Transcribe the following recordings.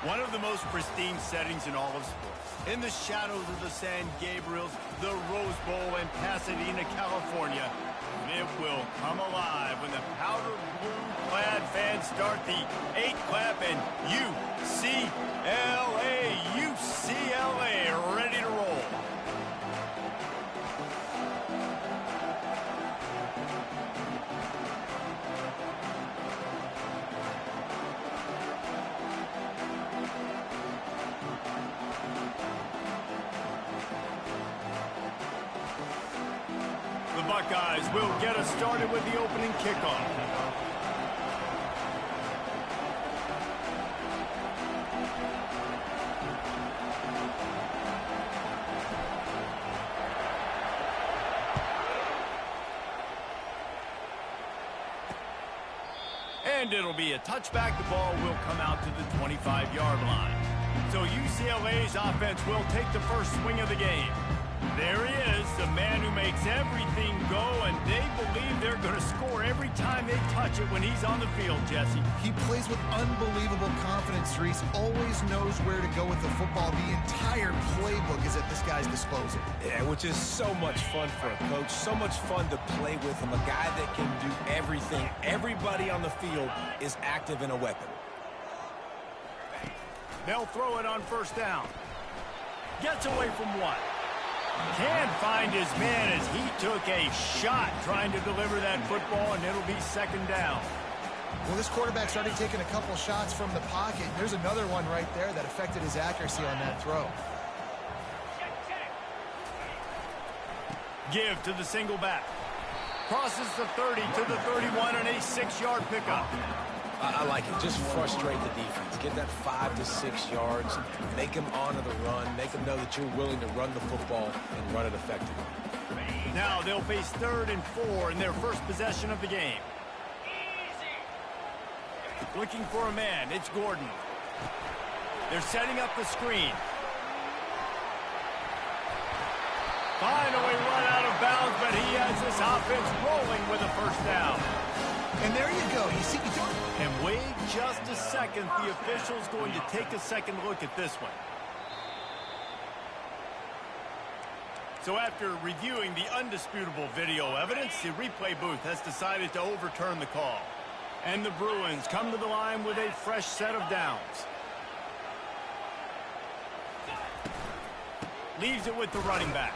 One of the most pristine settings in all of sports. In the shadows of the San Gabriels, the Rose Bowl in Pasadena, California, it will come alive when the powder blue-clad fans start the 8-clap and UCLA, ready to roll. The Buckeyes will get us started with the opening kickoff. And it'll be a touchback. The ball will come out to the 25-yard line. So UCLA's offense will take the first swing of the game. There he is, the man who makes everything go, and they believe they're going to score every time they touch it when he's on the field, Jesse. He plays with unbelievable confidence, Reese. Always knows where to go with the football. The entire playbook is at this guy's disposal. Yeah, which is so much fun for a coach, so much fun to play with him, a guy that can do everything. Everybody on the field is active in a weapon. They'll throw it on first down. Gets away from one. Can't find his man as he took a shot trying to deliver that football, and it'll be second down. Well, this quarterback started taking a couple shots from the pocket. There's another one right there that affected his accuracy on that throw. Give to the single back. Crosses the 30 to the 31 and a 6-yard pickup. I like it. Just frustrate the defense. Get that 5 to 6 yards. Make them honor the run. Make them know that you're willing to run the football and run it effectively. Now they'll face 3rd and 4 in their first possession of the game. Looking for a man. It's Gordon. They're setting up the screen. Finally run out of bounds, but he has this offense rolling with a first down. And there you go. You see, you don't... And wait just a second. The official's going to take a second look at this one. So after reviewing the undisputable video evidence, the replay booth has decided to overturn the call. And the Bruins come to the line with a fresh set of downs. Leaves it with the running back.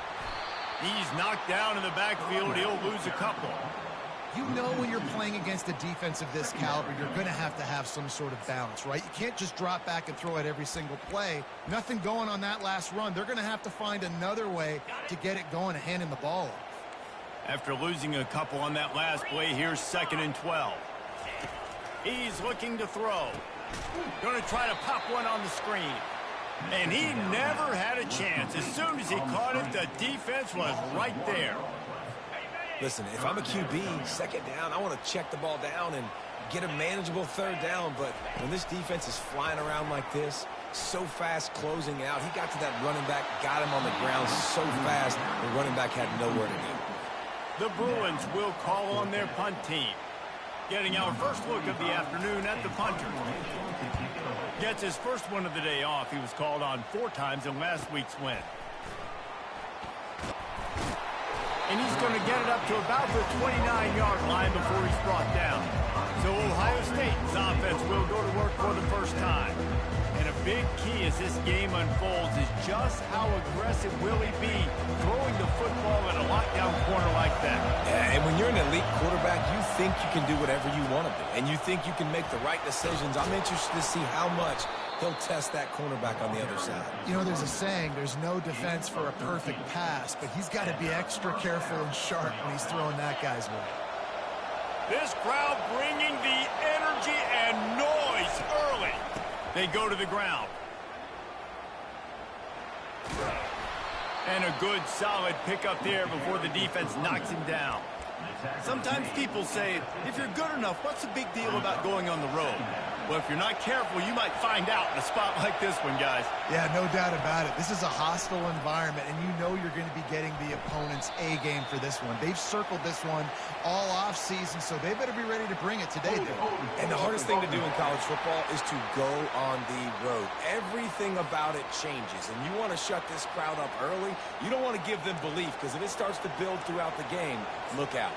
He's knocked down in the backfield. He'll lose a couple. You know when you're playing against a defense of this caliber, you're going to have some sort of balance, right? You can't just drop back and throw it every single play. Nothing going on that last run. They're going to have to find another way to get it going and handing the ball off. After losing a couple on that last play, here's 2nd and 12. He's looking to throw. Going to try to pop one on the screen. And he never had a chance. As soon as he caught it, the defense was right there. Listen, if I'm a QB, 2nd down, I want to check the ball down and get a manageable 3rd down. But when this defense is flying around like this, so fast closing out, he got to that running back, got him on the ground so fast, the running back had nowhere to go. The Bruins will call on their punt team. Getting our first look of the afternoon at the punter. Gets his first one of the day off. He was called on 4 times in last week's win. And he's going to get it up to about the 29-yard line before he's brought down. So Ohio State's offense will go to work for the first time. And a big key as this game unfolds is just how aggressive will he be throwing the football in a lockdown corner like that. Yeah, and when you're an elite quarterback, you think you can do whatever you want to do. And you think you can make the right decisions. I'm interested to see how much he'll test that cornerback on the other side. You know, there's a saying, there's no defense for a perfect pass, but he's got to be extra careful and sharp when he's throwing that guy's way. This crowd bringing the energy and noise early. They go to the ground. And a good, solid pickup there before the defense knocks him down. Sometimes people say, if you're good enough, what's the big deal about going on the road? Well, if you're not careful, you might find out in a spot like this one, guys. Yeah, no doubt about it. This is a hostile environment, and you know you're going to be getting the opponent's A game for this one. They've circled this one all off season, so they better be ready to bring it today, dude. And the hardest thing to do in college football is to go on the road. Everything about it changes, and you want to shut this crowd up early. You don't want to give them belief, because if it starts to build throughout the game, look out.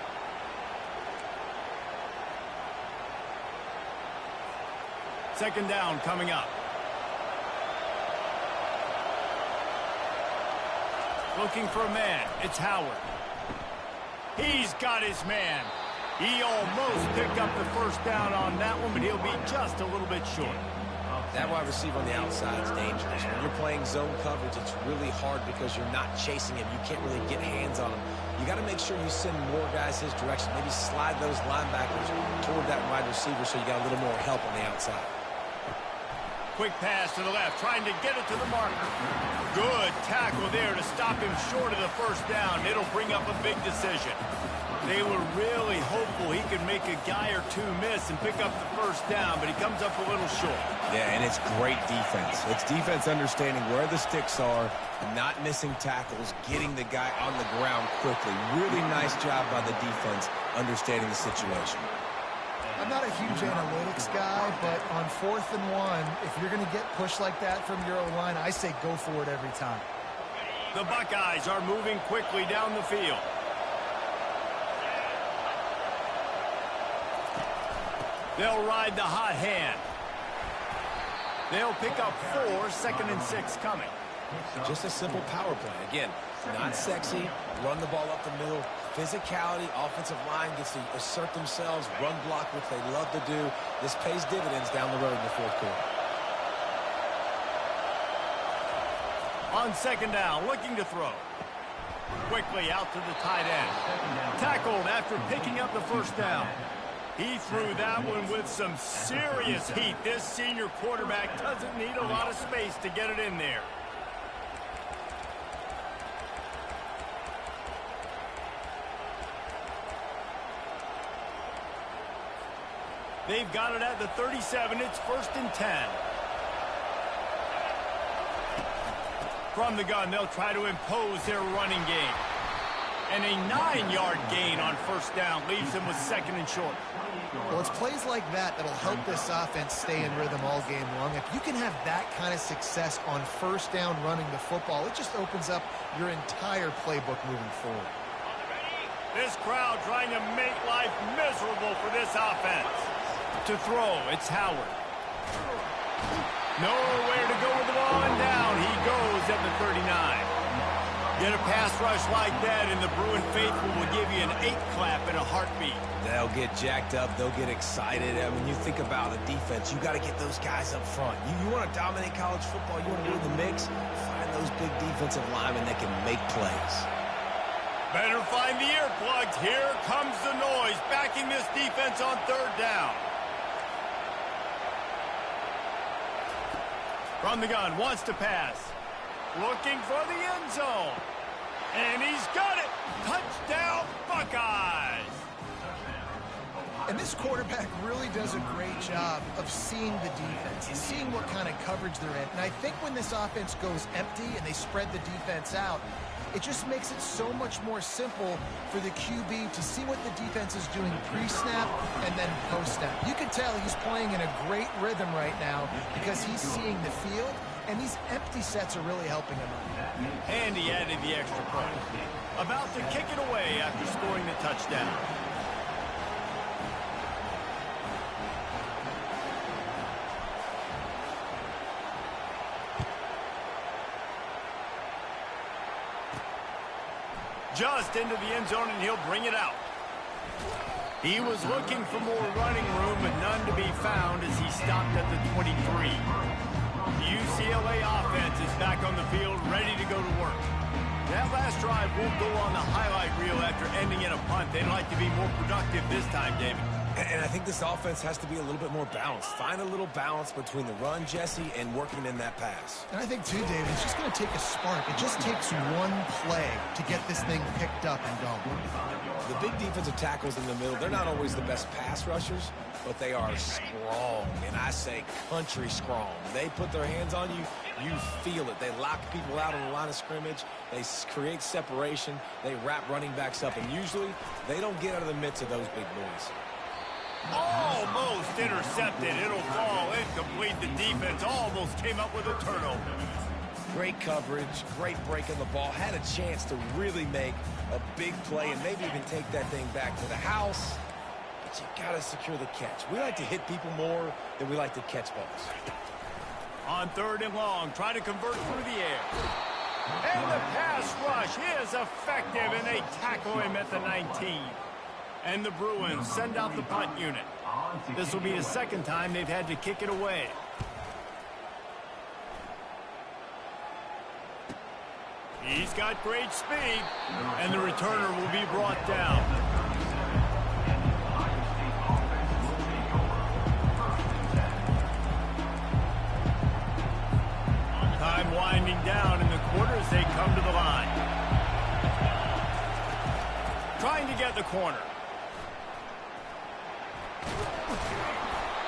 Second down coming up. Looking for a man. It's Howard. He's got his man. He almost picked up the first down on that one, but he'll be just a little bit short. That wide receiver on the outside is dangerous. When you're playing zone coverage, it's really hard because you're not chasing him. You can't really get hands on him. You got to make sure you send more guys his direction. Maybe slide those linebackers toward that wide receiver so you got a little more help on the outside. Quick pass to the left, trying to get it to the marker. Good tackle there to stop him short of the first down. It'll bring up a big decision. They were really hopeful he could make a guy or two miss and pick up the first down, but he comes up a little short. Yeah, and it's great defense. It's defense understanding where the sticks are, not missing tackles, getting the guy on the ground quickly. Really nice job by the defense understanding the situation. I'm not a huge analytics guy, but on 4th and 1, if you're going to get pushed like that from your O-line, I say go for it every time. The Buckeyes are moving quickly down the field. They'll ride the hot hand. They'll pick up 4, 2nd and 6 coming. Just a simple power play. Again, not sexy, run the ball up the middle. Physicality, offensive line gets to assert themselves, run block, which they love to do. This pays dividends down the road in the 4th quarter. On 2nd down, looking to throw. Quickly out to the tight end. Tackled after picking up the first down. He threw that one with some serious heat. This senior quarterback doesn't need a lot of space to get it in there. They've got it at the 37. It's 1st and 10. From the gun, they'll try to impose their running game. And a 9-yard gain on first down leaves them with 2nd and short. Well, it's plays like that that'll help this offense stay in rhythm all game long. If you can have that kind of success on first down running the football, it just opens up your entire playbook moving forward. This crowd trying to make life miserable for this offense. To throw, it's Howard. Nowhere to go with the ball, and down he goes at the 39. Get a pass rush like that, and the Bruin faithful will give you an 8 clap in a heartbeat. They'll get jacked up. They'll get excited. I mean, you think about a defense. You got to get those guys up front. You want to dominate college football. You want to be in the mix. Find those big defensive linemen that can make plays. Better find the earplugs. Here comes the noise, backing this defense on 3rd down. From the gun, wants to pass. Looking for the end zone. And he's got it. Touchdown, Buckeyes. And this quarterback really does a great job of seeing the defense and seeing what kind of coverage they're in. And I think when this offense goes empty and they spread the defense out, it just makes it so much more simple for the QB to see what the defense is doing pre-snap and then post-snap. You can tell he's playing in a great rhythm right now because he's seeing the field, and these empty sets are really helping him out. And he added the extra point. About to kick it away after scoring the touchdown. Just into the end zone, and he'll bring it out. He was looking for more running room, but none to be found as he stopped at the 23. The UCLA offense is back on the field, ready to go to work. That last drive won't go on the highlight reel after ending in a punt. They'd like to be more productive this time, David. And I think this offense has to be a little bit more balanced. Find a little balance between the run, Jesse, and working in that pass. And I think, too, David, it's just going to take a spark. It just takes one play to get this thing picked up and going. The big defensive tackles in the middle, they're not always the best pass rushers, but they are strong, and I say country strong. They put their hands on you, you feel it. They lock people out on the line of scrimmage. They create separation. They wrap running backs up, and usually they don't get out of the midst of those big boys. Almost intercepted. It'll fall incomplete. The defense almost came up with a turnover. Great coverage, great break on the ball. Had a chance to really make a big play and maybe even take that thing back to the house. But you got to secure the catch. We like to hit people more than we like to catch balls. On 3rd and long, trying to convert through the air. And the pass rush is effective, and they tackle him at the 19. And the Bruins send out the punt unit. This will be the second time they've had to kick it away. He's got great speed, and the returner will be brought down. Time winding down in the quarter as they come to the line. Trying to get the corner.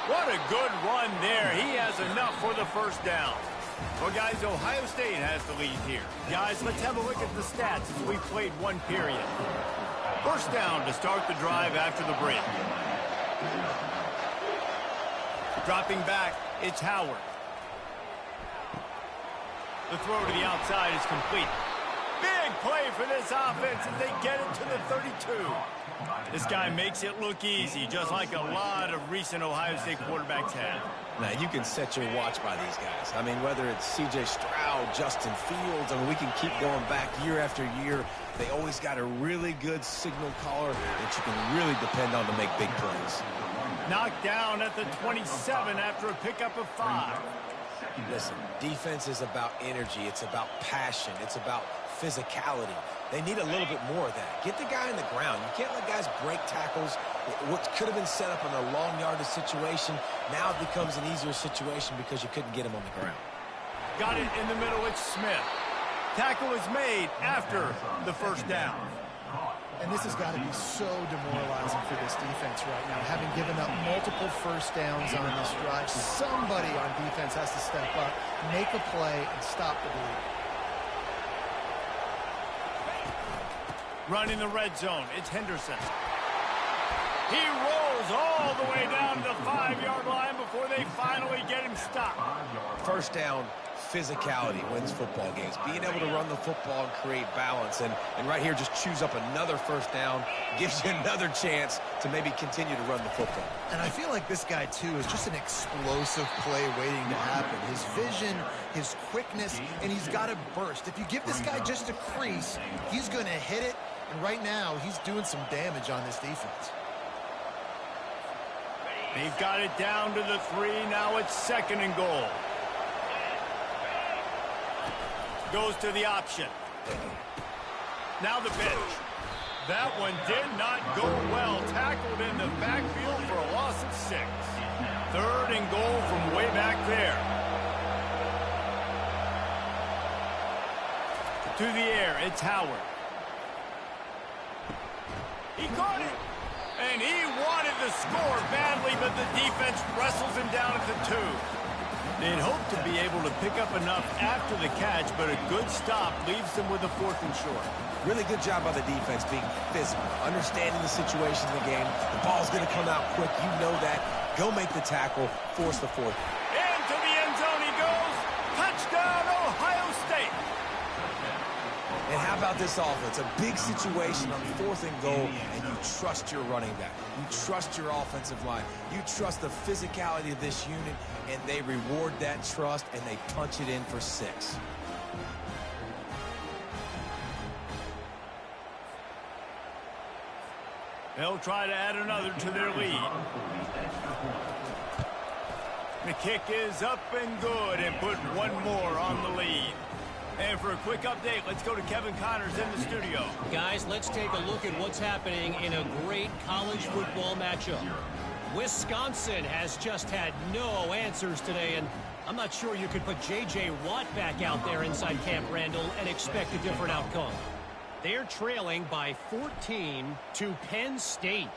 What a good run there. He has enough for the first down. Well, guys, Ohio State has the lead here. Guys, let's have a look at the stats as we played one period. First down to start the drive after the break. Dropping back, it's Howard. The throw to the outside is complete. Big play for this offense as they get it to the 32. This guy makes it look easy, just like a lot of recent Ohio State quarterbacks have. Now, you can set your watch by these guys. I mean, whether it's C.J. Stroud, Justin Fields, I mean, we can keep going back year after year. They always got a really good signal caller that you can really depend on to make big plays. Knocked down at the 27 after a pickup of 5. Listen, defense is about energy. It's about passion. It's about physicality. They need a little bit more of that. Get the guy in the ground. You can't let guys break tackles. What could have been set up in a long yardage situation, now it becomes an easier situation because you couldn't get him on the ground. Got it in the middle. It's Smith. Tackle is made after the first down. And this has got to be so demoralizing for this defense right now. Having given up multiple first downs on this drive, somebody on defense has to step up, make a play, and stop the bleed. Running the red zone, it's Henderson. He rolls all the way down to the 5-yard line before they finally get him stopped. First down, physicality wins football games. Being able to run the football and create balance. And right here, just choose up another first down, gives you another chance to maybe continue to run the football. And I feel like this guy, too, is just an explosive play waiting to happen. His vision, his quickness, and he's got to burst. If you give this guy just a crease, he's going to hit it. And right now, he's doing some damage on this defense. They've got it down to the 3. Now it's 2nd and goal. Goes to the option. Now the pitch. That one did not go well. Tackled in the backfield for a loss of 6. 3rd and goal from way back there. To the air, it's Howard. He caught it. And he wanted to score badly, but the defense wrestles him down at the 2. They'd hoped to be able to pick up enough after the catch, but a good stop leaves them with a 4th and short. Really good job by the defense being physical, understanding the situation in the game. The ball's going to come out quick. You know that. Go make the tackle, force the 4th. Into the end zone he goes. Touchdown, Ohio State. And how about this offense? A big situation on 4th and goal, and you trust your running back. You trust your offensive line. You trust the physicality of this unit, and they reward that trust, and they punch it in for 6. They'll try to add another to their lead. The kick is up and good and put one more on the lead. And for a quick update, let's go to Kevin Connors in the studio. Guys, let's take a look at what's happening in a great college football matchup. Wisconsin has just had no answers today, and I'm not sure you could put J.J. Watt back out there inside Camp Randall and expect a different outcome. They're trailing by 14 to Penn State.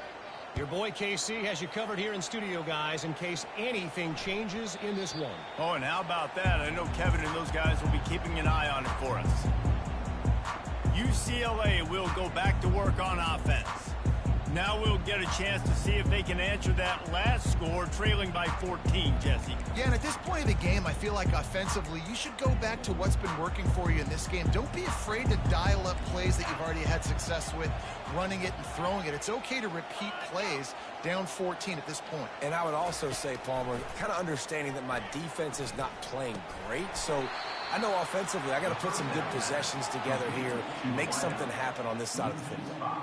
Your boy KC has you covered here in studio, guys, in case anything changes in this one. Oh, and how about that? I know Kevin and those guys will be keeping an eye on it for us. UCLA will go back to work on offense. Now we'll get a chance to see if they can answer that last score, trailing by 14, Jesse. Yeah, and at this point of the game, I feel like offensively, you should go back to what's been working for you in this game. Don't be afraid to dial up plays that you've already had success with, running it and throwing it. It's okay to repeat plays down 14 at this point. And I would also say, Palmer, kind of understanding that my defense is not playing great, so I know offensively I got to put some good possessions together here, make something happen on this side of the football.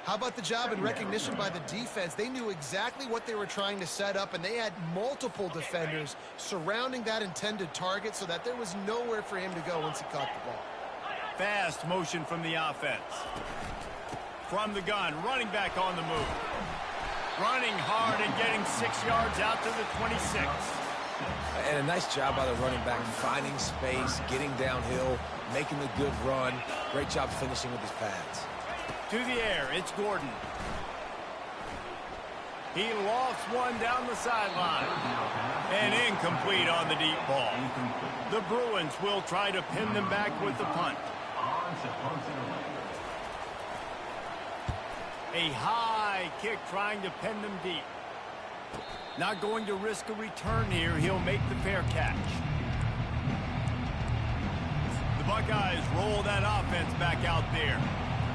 How about the job and recognition by the defense? They knew exactly what they were trying to set up, and they had multiple defenders surrounding that intended target so that there was nowhere for him to go once he caught the ball. Fast motion from the offense. From the gun, running back on the move. Running hard and getting 6 yards out to the 26. And a nice job by the running back, finding space, getting downhill, making the good run. Great job finishing with his pads. To the air, it's Gordon. He lofts one down the sideline. And incomplete on the deep ball. The Bruins will try to pin them back with the punt. A high kick trying to pin them deep. Not going to risk a return here. He'll make the fair catch. The Buckeyes roll that offense back out there.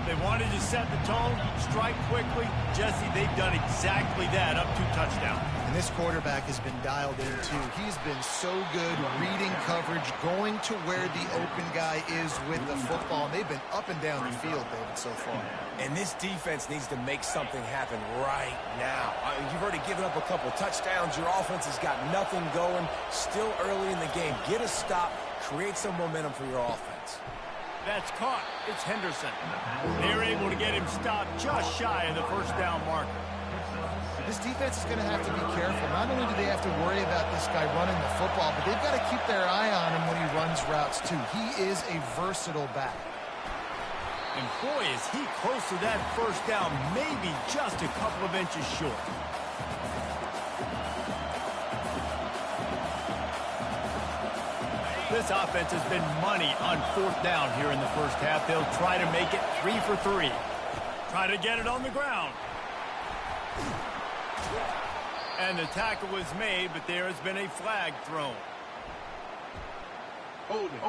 They wanted to set the tone, strike quickly. Jesse, they've done exactly that, up to touchdown. And this quarterback has been dialed in, too. He's been so good reading coverage, going to where the open guy is with the football. And they've been up and down the field, David, so far. And this defense needs to make something happen right now. You've already given up a couple touchdowns. Your offense has got nothing going. Still early in the game. Get a stop. Create some momentum for your offense. That's caught. It's Henderson. They're able to get him stopped just shy of the first down marker. This defense is going to have to be careful. Not only do they have to worry about this guy running the football, but they've got to keep their eye on him when he runs routes, too. He is a versatile back. And boy, is he close to that first down, maybe just a couple of inches short. This offense has been money on fourth down here in the first half. They'll try to make it 3 for 3. Try to get it on the ground. And the tackle was made, but there has been a flag thrown. Hold it.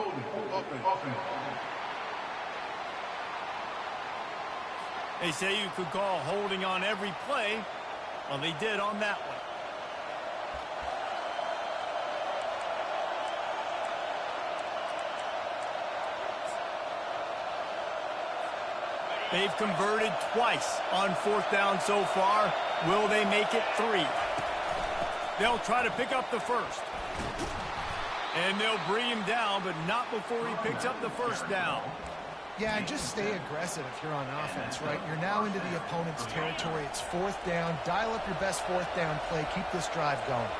They say you could call holding on every play. Well, they did on that one. They've converted twice on fourth down so far. Will they make it 3? They'll try to pick up the first. And they'll bring him down, but not before he picks up the first down. Yeah, and just stay aggressive if you're on offense, right? You're now into the opponent's territory. It's fourth down. Dial up your best fourth down play. Keep this drive going.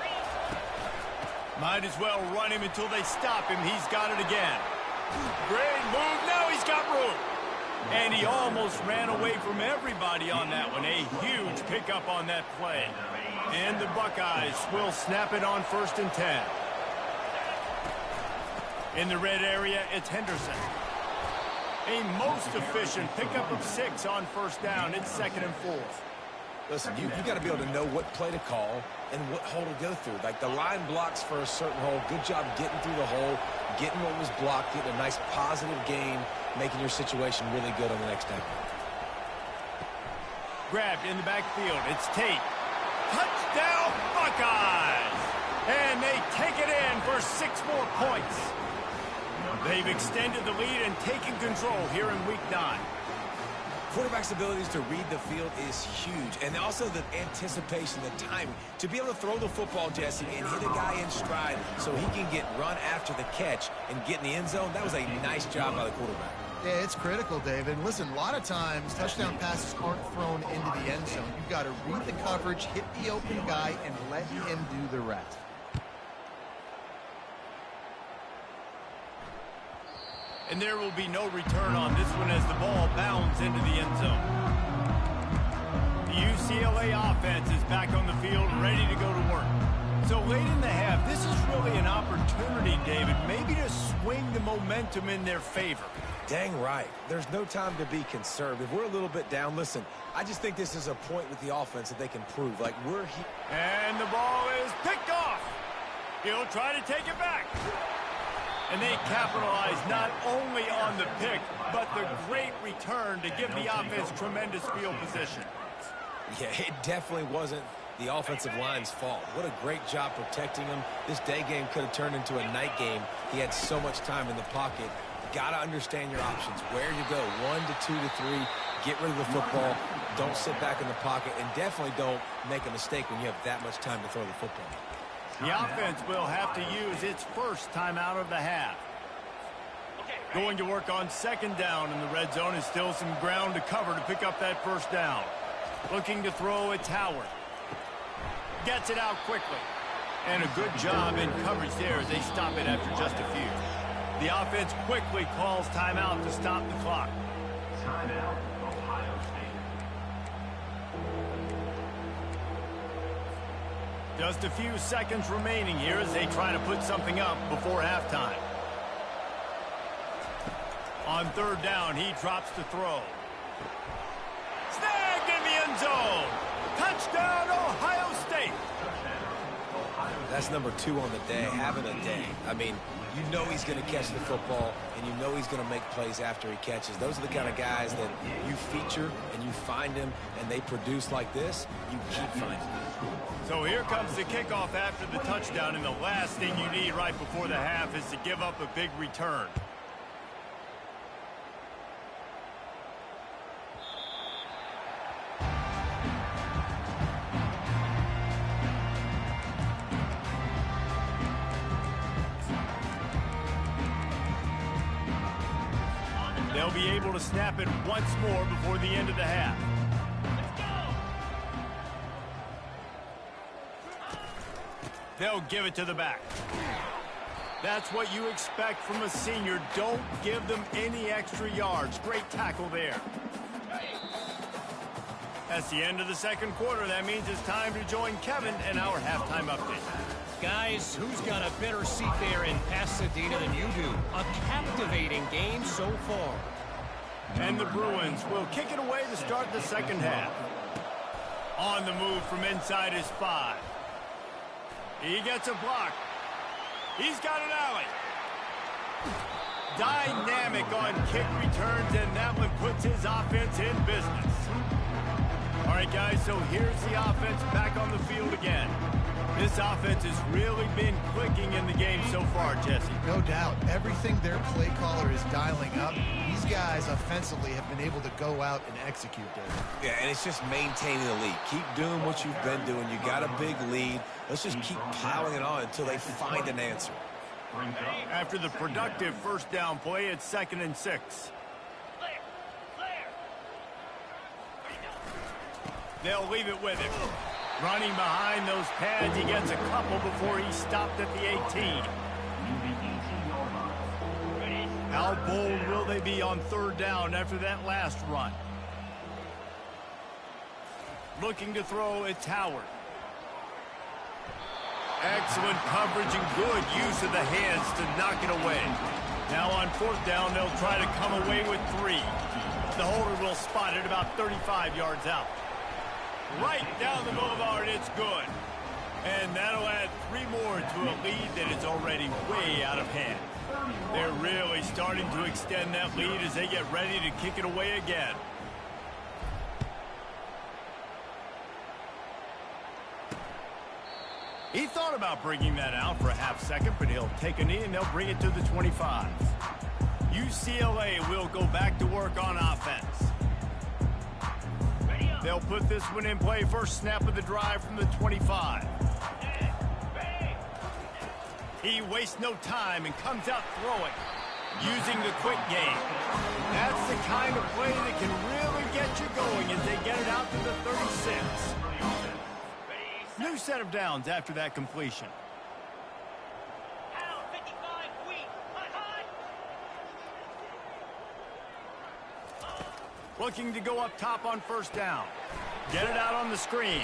Might as well run him until they stop him. He's got it again. Great move. Now he's got room. And he almost ran away from everybody on that one. A huge pickup on that play. And the Buckeyes will snap it on 1st and 10. In the red area, it's Henderson. A most efficient pickup of 6 on first down. It's 2nd and 4. Listen, you got to be able to know what play to call and what hole to go through. Like the line blocks for a certain hole. Good job getting through the hole, getting what was blocked, getting a nice positive gain, making your situation really good on the next down. Grabbed in the backfield. It's Tate. Touchdown, Buckeyes! And they take it in for 6 more points. They've extended the lead and taken control here in Week 9. Quarterback's abilities to read the field is huge, and also the anticipation, the timing. To be able to throw the football, Jesse, and hit a guy in stride so he can get run after the catch and get in the end zone, that was a nice job by the quarterback. Yeah, it's critical, David. And listen, a lot of times touchdown passes aren't thrown into the end zone. You've got to read the coverage, hit the open guy, and let him do the rest. And there will be no return on this one as the ball bounds into the end zone. The UCLA offense is back on the field, ready to go to work. So late in the half, this is really an opportunity, David, maybe to swing the momentum in their favor. Dang right. There's no time to be conservative. We're a little bit down. Listen, I just think this is a point with the offense that they can prove. Like, we're here. And the ball is picked off. He'll try to take it back. And they capitalize not only on the pick, but the great return to give the offense tremendous field position. Yeah, it definitely wasn't the offensive line's fault. What a great job protecting him. This day game could have turned into a night game. He had so much time in the pocket. Got to understand your options. Where you go, 1 to 2 to 3. Get rid of the football. Don't sit back in the pocket. And definitely don't make a mistake when you have that much time to throw the football. The offense will have to use its first timeout of the half. Going to work on second down in the red zone is still some ground to cover to pick up that first down. Looking to throw, it's Howard. Gets it out quickly. And a good job in coverage there as they stop it after just a few. The offense quickly calls timeout to stop the clock. Timeout, Ohio State. Just a few seconds remaining here as they try to put something up before halftime. On third down, he drops to throw. Snagged in the end zone. Touchdown, Ohio State. That's number 2 on the day, having a day. I mean, you know he's going to catch the football, and you know he's going to make plays after he catches. Those are the kind of guys that you feature, and you find them, and they produce like this, you keep finding them. So here comes the kickoff after the touchdown, and the last thing you need right before the half is to give up a big return. They'll be able to snap it once more before the end of the half. They'll give it to the back. That's what you expect from a senior. Don't give them any extra yards. Great tackle there. That's the end of the second quarter. That means it's time to join Kevin and our halftime update. Guys, who's got a better seat there in Pasadena than you do? A captivating game so far. And the Bruins will kick it away to start the second half. On the move from inside his 5. He gets a block. He's got an alley. Dynamic on kick returns, and that one puts his offense in business. All right, guys, so here's the offense back on the field again. This offense has really been clicking in the game so far, Jesse. No doubt. Everything their play caller is dialing up, these guys offensively have been able to go out and execute there. Yeah, and it's just maintaining the lead. Keep doing what you've been doing. You got a big lead. Let's just keep piling it on until they find an answer. After the productive first down play, it's 2nd and 6. They'll leave it with him. Running behind those pads, he gets a couple before he stopped at the 18. How bold will they be on third down after that last run? Looking to throw, it's Howard. Excellent coverage and good use of the hands to knock it away. Now on fourth down, they'll try to come away with 3. The holder will spot it about 35 yards out. Right down the boulevard, it's good. And that'll add 3 more to a lead that is already way out of hand. They're really starting to extend that lead as they get ready to kick it away again. He thought about bringing that out for a half second, but he'll take a knee and they'll bring it to the 25. UCLA will go back to work on offense. They'll put this one in play. First snap of the drive from the 25. He wastes no time and comes out throwing, using the quick game. the kind of play that can really get you going as they get it out to the 36. New set of downs after that completion. Looking to go up top on first down. Get it out on the screen.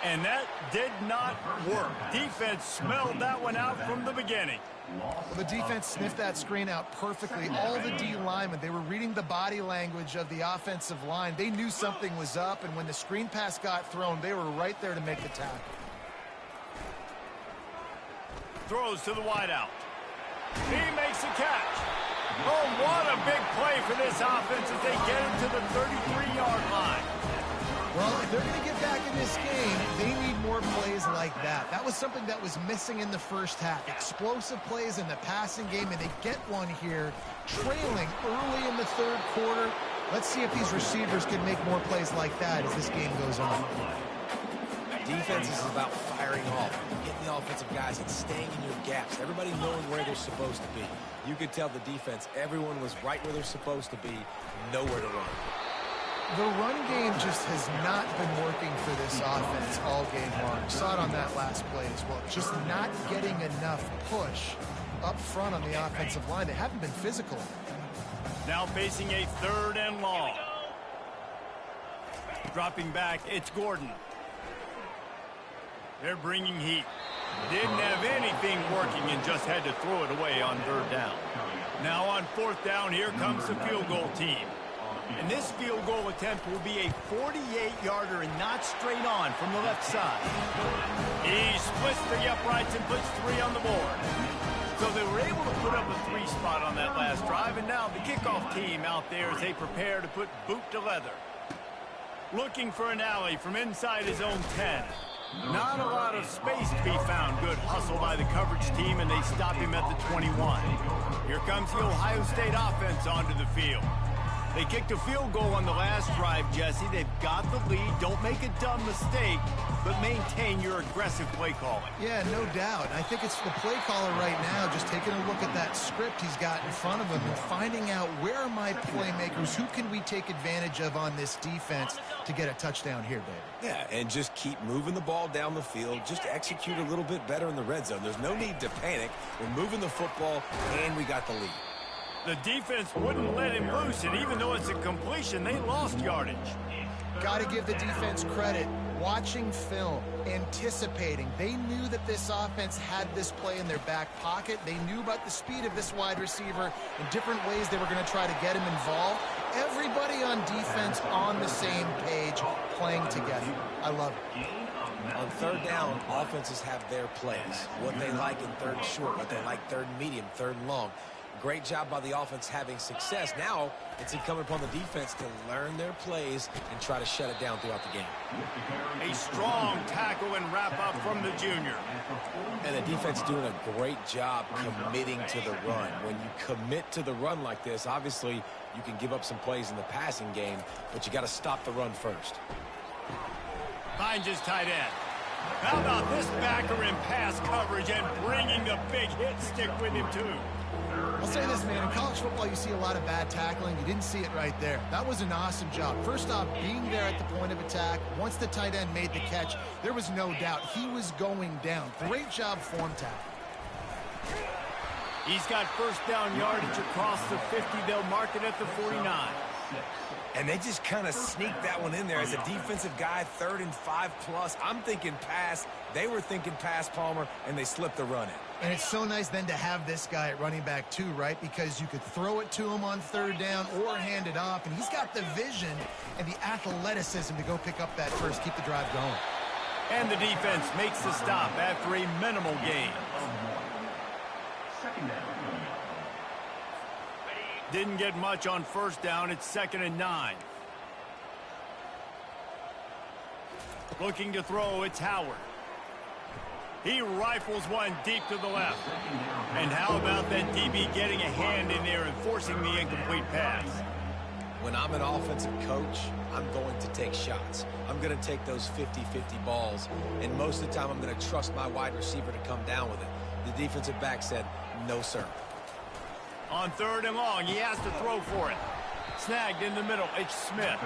And that did not work. Defense smelled that one out from the beginning. Well, the defense sniffed that screen out perfectly. All the D linemen, they were reading the body language of the offensive line. They knew something was up, and when the screen pass got thrown, they were right there to make the tackle. Throws to the wideout. He makes a catch. Oh, what a big play for this offense as they get it to the 33-yard line. Well, if they're going to get back in this game, they need more plays like that. That was something that was missing in the first half. Explosive plays in the passing game, and they get one here, trailing early in the third quarter. Let's see if these receivers can make more plays like that as this game goes on. Defense is about firing off, getting the offensive guys and staying in your gaps. Everybody knowing where they're supposed to be. You could tell the defense, everyone was right where they're supposed to be, nowhere to run. The run game just has not been working for this offense all game long. We saw it on that last play as well. Just not getting enough push up front on the offensive line. They haven't been physical. Now facing a third and long. Dropping back, it's Gordon. They're bringing heat. Didn't have anything working and just had to throw it away on third down. Now on fourth down, here comes the field goal team. And this field goal attempt will be a 48-yarder and not straight on from the left side. He splits the uprights and puts 3 on the board. So they were able to put up a 3 spot on that last drive, and now the kickoff team out there as they prepare to put boot to leather. Looking for an alley from inside his own 10. Not a lot of space to be found. Good hustle by the coverage team, and they stop him at the 21. Here comes the Ohio State offense onto the field. They kicked a field goal on the last drive, Jesse. They've got the lead. Don't make a dumb mistake, but maintain your aggressive play calling. Yeah, no doubt. I think it's the play caller right now just taking a look at that script he's got in front of him and finding out where are my playmakers, who can we take advantage of on this defense to get a touchdown here, David. Yeah, and just keep moving the ball down the field. Just execute a little bit better in the red zone. There's no need to panic. We're moving the football, and we got the lead. The defense wouldn't let him loose, and even though it's a completion, they lost yardage. Got to give the defense credit. Watching film, anticipating. They knew that this offense had this play in their back pocket. They knew about the speed of this wide receiver in different ways they were going to try to get him involved. Everybody on defense on the same page, playing together. I love it. On third down, offenses have their plays. What they like in third and short, what they like third and medium, third and long. Great job by the offense having success. Now it's incumbent upon the defense to learn their plays and try to shut it down throughout the game. A strong tackle and wrap up from the junior. And the defense doing a great job committing to the run. When you commit to the run like this, obviously you can give up some plays in the passing game, but you got to stop the run first. Finds his tight end. How about this backer in pass coverage and bringing the big hit stick with him too? I'll say this, man. In college football, you see a lot of bad tackling. You didn't see it right there. That was an awesome job. First off, being there at the point of attack. Once the tight end made the catch, there was no doubt he was going down. Great job form tackle. He's got first down yardage across the 50. They'll mark it at the 49. And they just kind of sneaked that one in there as a defensive guy, 3rd and 5+. I'm thinking pass. They were thinking pass, Palmer, and they slipped the run in. And it's so nice then to have this guy at running back too, right? Because you could throw it to him on third down or hand it off, and he's got the vision and the athleticism to go pick up that first, keep the drive going. And the defense makes the stop after a minimal gain. Second down. Didn't get much on first down. It's 2nd and 9. Looking to throw, it's Howard. He rifles one deep to the left. And how about that DB getting a hand in there and forcing the incomplete pass? When I'm an offensive coach, I'm going to take shots. I'm going to take those 50-50 balls, and most of the time I'm going to trust my wide receiver to come down with it. The defensive back said, no, sir. On 3rd and long, he has to throw for it. Snagged in the middle, it's Smith.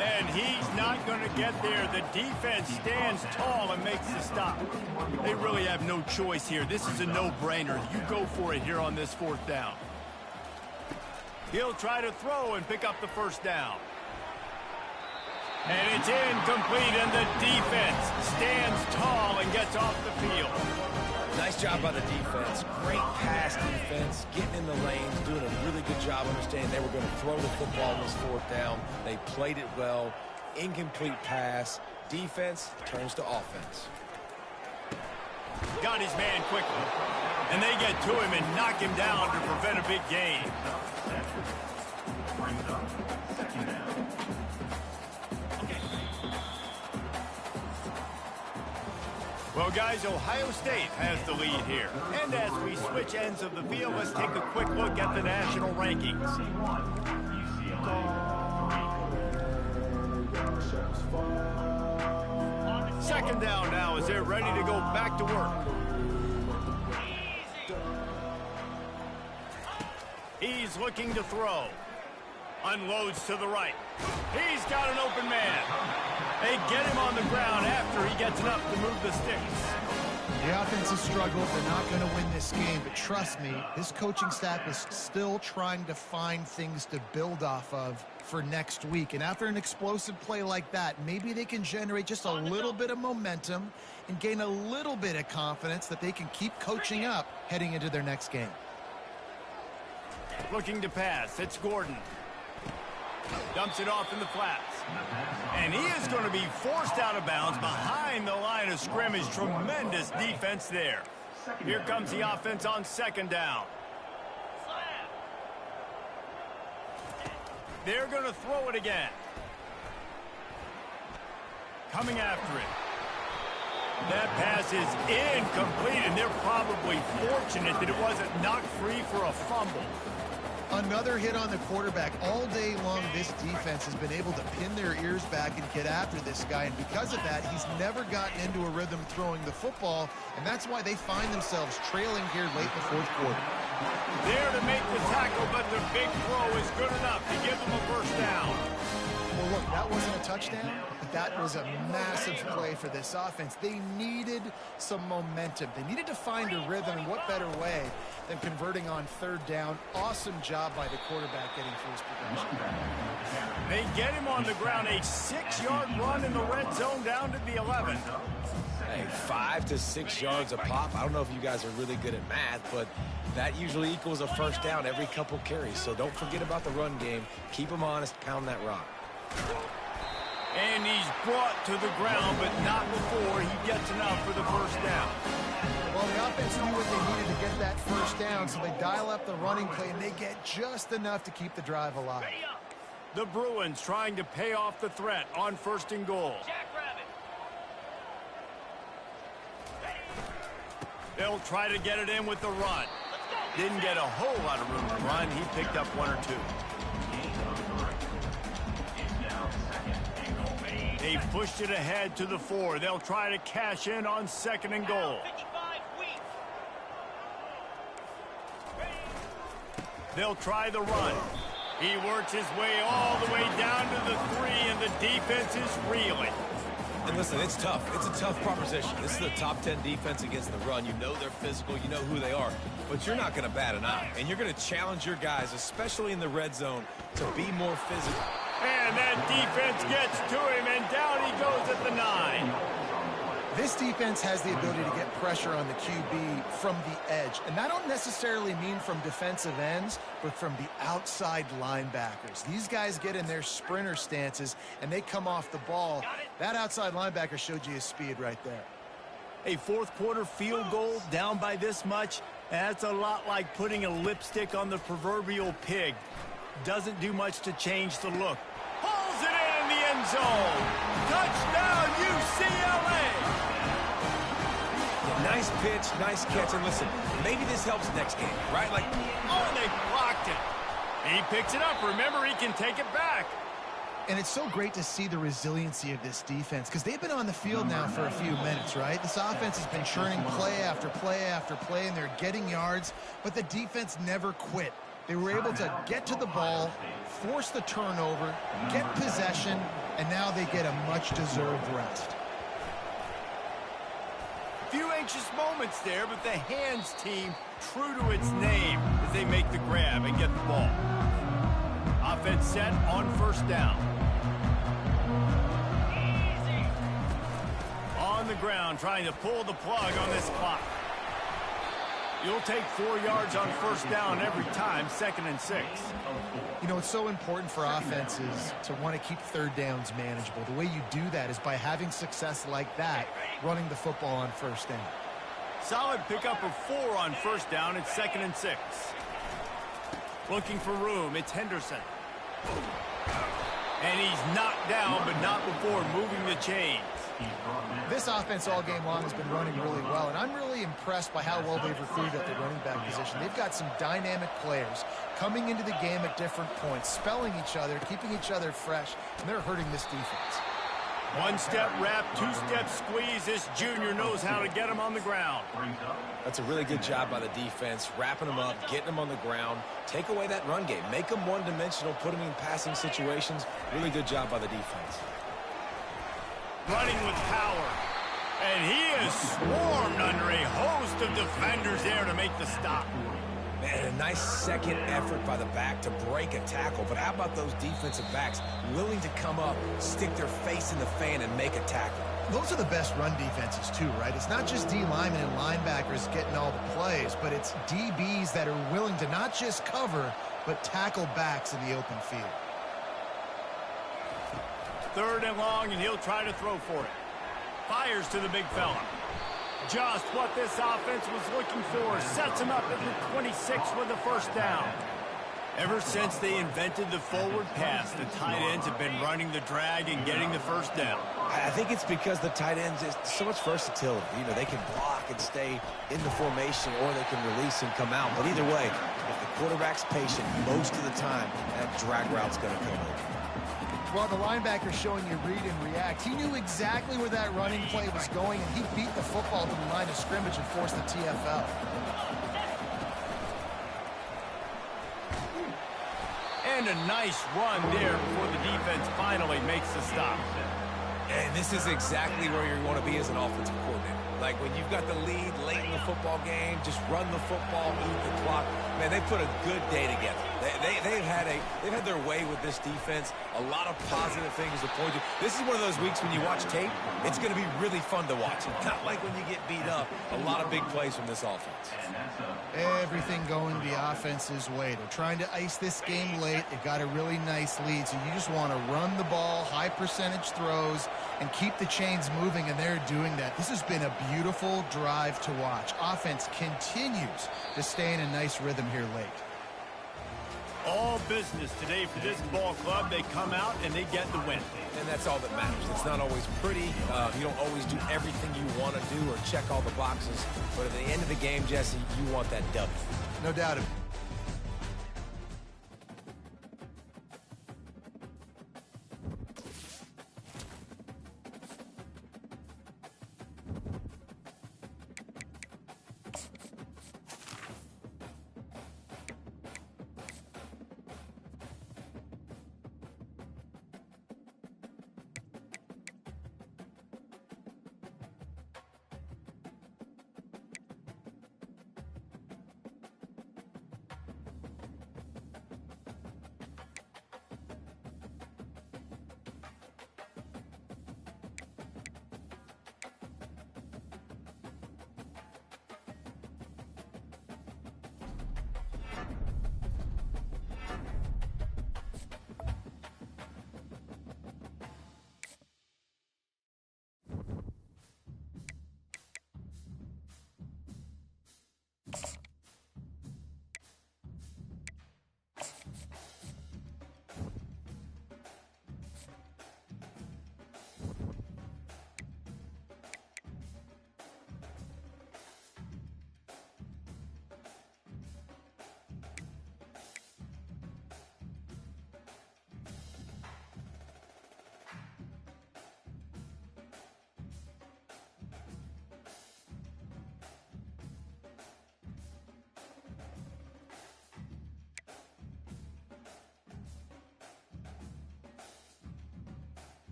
And he's not going to get there. The defense stands tall and makes the stop. They really have no choice here. This is a no-brainer. You go for it here on this 4th down. He'll try to throw and pick up the first down. And it's incomplete, and the defense stands tall and gets off the field. Nice job by the defense. Great pass defense, getting in the lanes, doing a really good job understanding they were going to throw the football on this 4th down. They played it well. Incomplete pass. Defense turns to offense. Got his man quickly. And they get to him and knock him down to prevent a big gain. Well, guys, Ohio State has the lead here. And as we switch ends of the field, let's take a quick look at the national rankings. Second down now as they're ready to go back to work. He's looking to throw. Unloads to the right. He's got an open man. They get him on the ground after he gets enough to move the sticks. The offense has struggled. They're not going to win this game, but trust me, this coaching staff is still trying to find things to build off of for next week. And after an explosive play like that, maybe they can generate just a little bit of momentum and gain a little bit of confidence that they can keep coaching up heading into their next game. Looking to pass. It's Gordon. Dumps it off in the flats. And he is going to be forced out of bounds behind the line of scrimmage. Tremendous defense there. Here comes the offense on 2nd down. They're going to throw it again. Coming after it. That pass is incomplete, and they're probably fortunate that it wasn't knocked free for a fumble. Another hit on the quarterback. All day long, this defense has been able to pin their ears back and get after this guy. And because of that, he's never gotten into a rhythm throwing the football. And that's why they find themselves trailing here late in the 4th quarter. There to make the tackle, but the big throw is good enough to give them a first down. Well, look, that wasn't a touchdown, but that was a massive play for this offense. They needed some momentum. They needed to find a rhythm, and what better way than converting on 3rd down. Awesome job by the quarterback getting through his progression. They get him on the ground, a 6-yard run in the red zone down to the 11. Hey, 5 to 6 yards a pop. I don't know if you guys are really good at math, but that usually equals a first down every couple carries. So don't forget about the run game. Keep them honest, pound that rock. And he's brought to the ground, but not before he gets enough for the first down. Well, the offense knew what they needed to get that first down, so they dial up the running play, and they get just enough to keep the drive alive. The Bruins trying to pay off the threat on 1st and goal. They'll try to get it in with the run. Didn't get a whole lot of room to run. He picked up 1 or 2. They pushed it ahead to the 4. They'll try to cash in on 2nd and goal. They'll try the run. He works his way all the way down to the 3, and the defense is reeling. And listen, it's tough. It's a tough proposition. This is a top 10 defense against the run. You know they're physical. You know who they are. But you're not going to bat an eye. And you're going to challenge your guys, especially in the red zone, to be more physical. And that defense gets to him, and down he goes at the 9. This defense has the ability to get pressure on the QB from the edge. And I don't necessarily mean from defensive ends, but from the outside linebackers. These guys get in their sprinter stances, and they come off the ball. That outside linebacker showed you his speed right there. A 4th quarter field goal down by this much, that's a lot like putting a lipstick on the proverbial pig. Doesn't do much to change the look. Pulls it in the end zone. Touchdown, UCLA! Nice pitch, nice catch, and listen, maybe this helps next game, right? Like, oh, they blocked it. He picks it up. Remember, he can take it back. And it's so great to see the resiliency of this defense because they've been on the field now for a few minutes, right? This offense has been churning play after play after play, and they're getting yards, but the defense never quit. They were able to get to the ball, force the turnover, get possession, and now they get a much-deserved rest. Few anxious moments there, but the hands team true to its name as they make the grab and get the ball. Offense set on first down. On the ground, trying to pull the plug on this clock. You'll take 4 yards on first down every time, 2nd and 6. You know, it's so important for offenses to want to keep third downs manageable. The way you do that is by having success like that, running the football on first down. Solid pickup of 4 on first down. It's 2nd and 6. Looking for room. It's Henderson. And he's knocked down, but not before moving the chains. This offense all game long has been running really well, and I'm really impressed by how well they've recruited at the running back position. They've got some dynamic players coming into the game at different points, spelling each other, keeping each other fresh, and they're hurting this defense. One-step wrap, two-step squeeze. This junior knows how to get him on the ground. That's a really good job by the defense, wrapping them up, getting them on the ground. Take away that run game. Make them one-dimensional, put them in passing situations. Really good job by the defense. Running with power. And he is swarmed under a host of defenders there to make the stop. Man, a nice second effort by the back to break a tackle. But how about those defensive backs willing to come up, stick their face in the fan, and make a tackle? Those are the best run defenses too, right? It's not just D linemen and linebackers getting all the plays, but it's DBs that are willing to not just cover, but tackle backs in the open field. 3rd and long, and he'll try to throw for it. Fires to the big fella. Just what this offense was looking for. Sets him up at the 26 with the first down. Ever since they invented the forward pass, the tight ends have been running the drag and getting the first down. I think it's because the tight ends is so much versatility. You know, they can block and stay in the formation, or they can release and come out. But either way, if the quarterback's patient, most of the time, that drag route's going to come over. Well, the linebacker's showing you read and react. He knew exactly where that running play was going, and he beat the football to the line of scrimmage and forced the TFL. And a nice run there before the defense finally makes the stop. And this is exactly where you want to be as an offensive coordinator. Like when you've got the lead late in the football game, just run the football, eat the clock. Man, they put a good day together. They've had their way with this defense. A lot of positive things to point to. This is one of those weeks when you watch tape, it's going to be really fun to watch. Not like when you get beat up. A lot of big plays from this offense. Everything going the offense's way. They're trying to ice this game late. They've got a really nice lead, so you just want to run the ball, high percentage throws, and keep the chains moving, and they're doing that. This has been a beautiful drive to watch. Offense continues to stay in a nice rhythm here late. All business today for this ball club. They come out and they get the win. And that's all that matters. It's not always pretty. You don't always do everything you want to do or check all the boxes. But at the end of the game, Jesse, you want that W. No doubt.